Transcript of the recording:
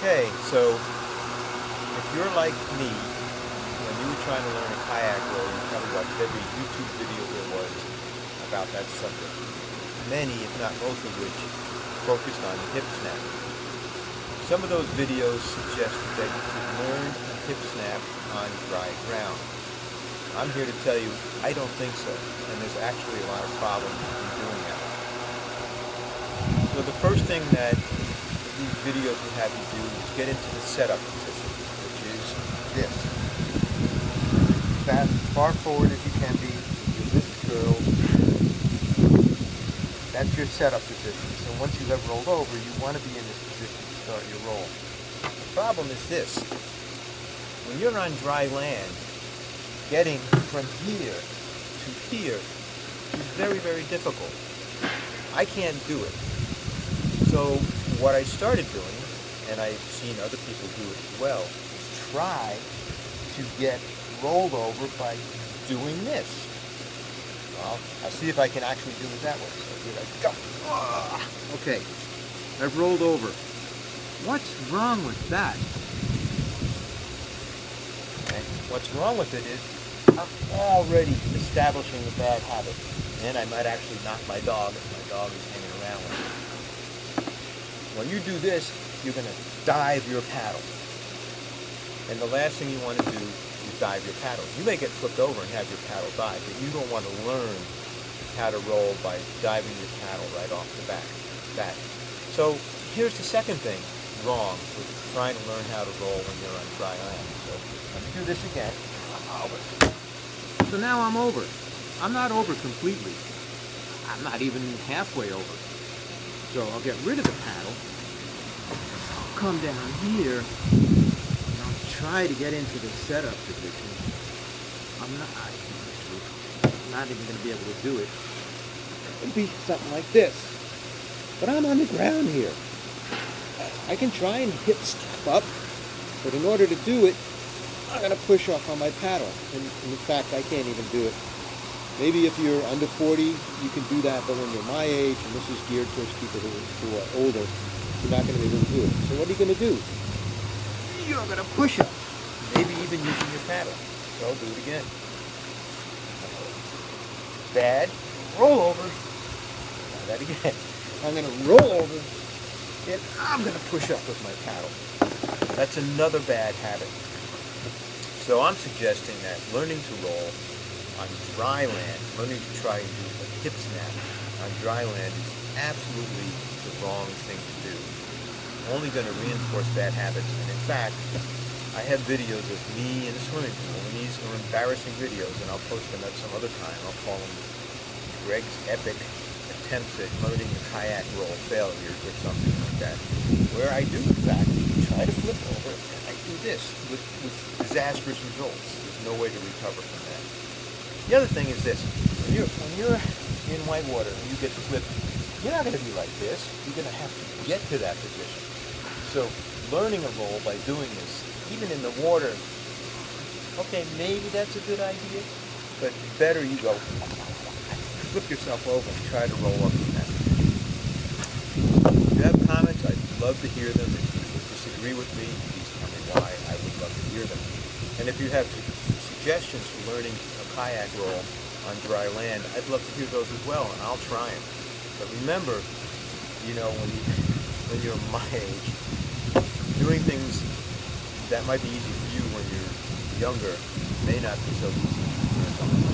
Okay, so if you're like me, when you were trying to learn a kayak roll, you probably watched every YouTube video there was about that subject. Many, if not most of which, focused on hip snap. Some of those videos suggested that you could learn a hip snap on dry ground. I'm here to tell you, I don't think so, and there's actually a lot of problems in doing that. So the first thing that these videos will have you do is get into the setup position, which is this. Fast, far forward as you can be, your wrist curls. That's your setup position. So once you have rolled over, you want to be in this position to start your roll. The problem is this. When you're on dry land, getting from here to here is very, very difficult. I can't do it. So what I started doing, and I've seen other people do it as well, is try to get rolled over by doing this. Well, I'll see if I can actually do it that way. So here I go. Okay, I've rolled over. What's wrong with that? Okay. What's wrong with it is I'm already establishing a bad habit. And I might actually knock my dog if my dog is hanging around with me. When you do this, you're going to dive your paddle. And the last thing you want to do is dive your paddle. You may get flipped over and have your paddle dive, but you don't want to learn how to roll by diving your paddle right off the bat. So here's the second thing wrong with trying to learn how to roll when you're on dry land. So let me do this again. So now I'm over. I'm not over completely. I'm not even halfway over. So I'll get rid of the paddle. I'll come down here and I'll try to get into the setup position. I'm not even going to be able to do it. It'll be something like this. But I'm on the ground here. I can try and hip step up, but in order to do it, I'm going to push off on my paddle. And in fact, I can't even do it. Maybe if you're under 40, you can do that, but when you're my age, and this is geared towards people who are older, you're not going to be able to do it. So what are you going to do? You're going to push up, maybe even using your paddle. So do it again. Bad. Roll over. Try that again. I'm going to roll over, and I'm going to push up with my paddle. That's another bad habit. So I'm suggesting that learning to roll on dry land, learning to try and do a hip snap on dry land is absolutely the wrong thing to do. It's only going to reinforce bad habits. And in fact, I have videos of me in a swimming pool, and these are embarrassing videos, and I'll post them at some other time. I'll call them Greg's epic attempts at learning the kayak roll failures or something like that, where I do, in fact, try to flip over, and I do this with disastrous results. There's no way to recover from that. The other thing is this. When you're in white water and you get flipped, you're not going to be like this. You're going to have to get to that position. So learning a roll by doing this, even in the water, okay, maybe that's a good idea, but better you go flip yourself over and try to roll up in that position. If you have comments, I'd love to hear them. If you disagree with me, please tell me why. I would love to hear them. And if you have suggestions for learning a kayak roll on dry land, I'd love to hear those as well, and I'll try them. But remember, when you're my age, doing things that might be easy for you when you're younger may not be so easy for someone